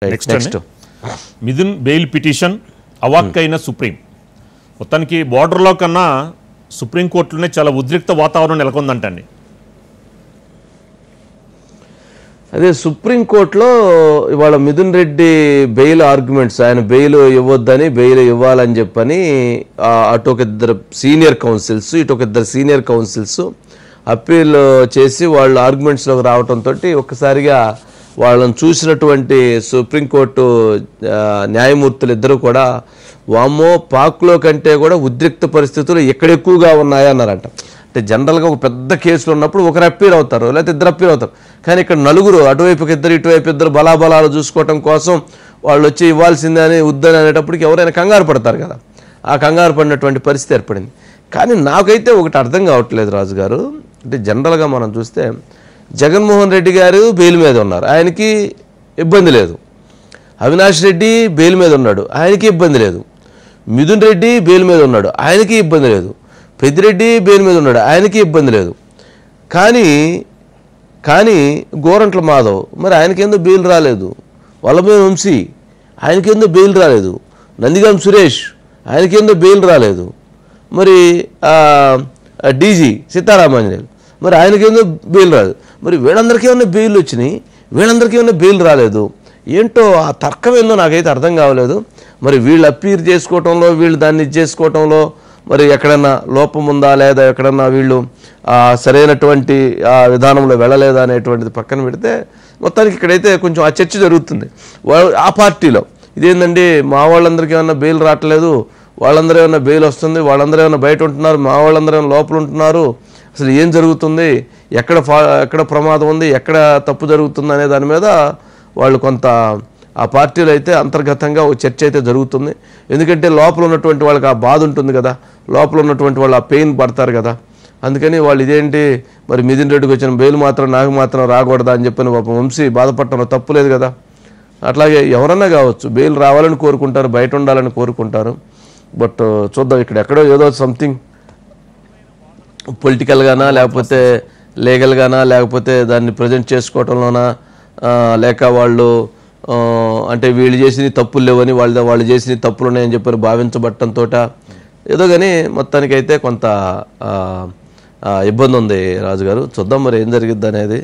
Next Mithun bail petition అవాక్కైన supreme. మొత్తానికి బోర్డర్లో కన్నా సుప్రీంకోర్టులోనే చాలా ఉద్రిక్త వాతావరణం నెలకొందంటండి. అదే సుప్రీంకోర్టులో ఇవాళ మిథున్ రెడ్డి బెయిల్ ఆర్గ్యుమెంట్స్, ఆయన బెయిల్ ఇవ్వద్దని బెయిల్ ఇవ్వాలని చెప్పని అటు ఒక ఇద్దరు సీనియర్ కౌన్సిల్స్ ఇటు ఒక ఇద్దరు సీనియర్ కౌన్సిల్స్ అప్పీల్ చేసి వాళ్ళు ఆర్గ్యుమెంట్స్లోకి రావడంతో ఒక్కసారిగా వాళ్ళని చూసినటువంటి సుప్రీంకోర్టు న్యాయమూర్తులు ఇద్దరు కూడా వామ్మో పాక్లో కంటే కూడా ఉద్రిక్త పరిస్థితులు ఎక్కడ ఎక్కువగా ఉన్నాయన్నారంట. అంటే జనరల్గా ఒక పెద్ద కేసులు ఉన్నప్పుడు ఒకరు అప్పీల్ అవుతారు, లేకపోతే ఇద్దరు అప్పీల్ అవుతారు. కానీ ఇక్కడ నలుగురు, అటువైపుకి ఇద్దరు ఇటువైపు ఇద్దరు బలాబలాలు చూసుకోవటం కోసం వాళ్ళు వచ్చి ఇవ్వాల్సిందే అని వద్దని అనేటప్పటికి ఎవరైనా కంగారు పడతారు కదా. ఆ కంగారు పడినటువంటి పరిస్థితి ఏర్పడింది. కానీ నాకైతే ఒకటి అర్థం కావట్లేదు రాజుగారు. అంటే జనరల్గా మనం చూస్తే జగన్మోహన్ రెడ్డి గారు బెయిల్ మీద ఉన్నారు, ఆయనకి ఇబ్బంది లేదు. అవినాష్ రెడ్డి బెయిల్ మీద ఉన్నాడు, ఆయనకి ఇబ్బంది లేదు. మిథున్ రెడ్డి బెయిల్ మీద ఉన్నాడు, ఆయనకి ఇబ్బంది లేదు. పెద్దిరెడ్డి బెయిల్ మీద ఉన్నాడు, ఆయనకి ఇబ్బంది లేదు. కానీ గోరంట్ల మాధవ్ మరి ఆయనకేందో బెయిల్ రాలేదు. వల్లభనేని వంశీ ఆయనకేందో బెయిల్ రాలేదు. నందిగాం సురేష్ ఆయనకేందో బెయిల్ రాలేదు. మరి డీజీ సీతారామాంజనేయులు మరి ఆయనకేందో బెయిల్ రాలేదు. మరి వీళ్ళందరికీ ఏమన్నా బెయిల్ వచ్చినాయి, వీళ్ళందరికీ ఏమన్నా బెయిల్ రాలేదు. ఏంటో ఆ తర్కం ఏందో నాకైతే అర్థం కావలేదు. మరి వీళ్ళు అప్పీల్ చేసుకోవటంలో, వీళ్ళు దాన్ని చేసుకోవటంలో మరి ఎక్కడన్నా లోపం ఉందా లేదా, ఎక్కడన్నా వీళ్ళు సరైనటువంటి విధానంలో వెళ్ళలేదా అనేటువంటిది పక్కన పెడితే మొత్తానికి ఇక్కడైతే కొంచెం ఆ చర్చ జరుగుతుంది ఆ పార్టీలో. ఇదేంటండి మా వాళ్ళందరికీ ఏమన్నా బెయిల్ రావట్లేదు, వాళ్ళందరూ ఏమన్నా బెయిల్ వస్తుంది, వాళ్ళందరూ ఏమన్నా బయట ఉంటున్నారు, మా వాళ్ళందరూ ఏమన్నా లోపల ఉంటున్నారు, అసలు ఏం జరుగుతుంది, ఎక్కడ ప్రమాదం ఉంది, ఎక్కడ తప్పు జరుగుతుంది అనే దాని మీద వాళ్ళు కొంత ఆ పార్టీలో అయితే అంతర్గతంగా ఒక చర్చ అయితే జరుగుతుంది. ఎందుకంటే లోపల ఉన్నటువంటి వాళ్ళకి ఆ బాధ ఉంటుంది కదా, లోపల ఉన్నటువంటి వాళ్ళు ఆ పెయిన్ పడతారు కదా. అందుకని వాళ్ళు ఇదేంటి మరి మిథున్ రెడ్డికి వచ్చిన బెయిల్ మాత్రం నాకు మాత్రం రాకూడదా అని చెప్పిన పాపం వంశీ బాధపడటంలో తప్పు లేదు కదా. అట్లాగే ఎవరన్నా కావచ్చు బెయిల్ రావాలని కోరుకుంటారు, బయట ఉండాలని కోరుకుంటారు. బట్ చూద్దాం ఇక్కడ ఎక్కడో ఏదో సంథింగ్ పొలిటికల్గానా లేకపోతే లీగల్గానా లేకపోతే దాన్ని ప్రజెంట్ చేసుకోవటంలోనా లేక వాళ్ళు అంటే వీళ్ళు చేసిన తప్పులు లేవని వాళ్ళు చేసిన తప్పులు ఉన్నాయని చెప్పి భావించబట్టంతో ఏదో కానీ మొత్తానికైతే కొంత ఇబ్బంది ఉంది రాజుగారు. చూద్దాం మరి ఏం జరిగిద్ది అనేది.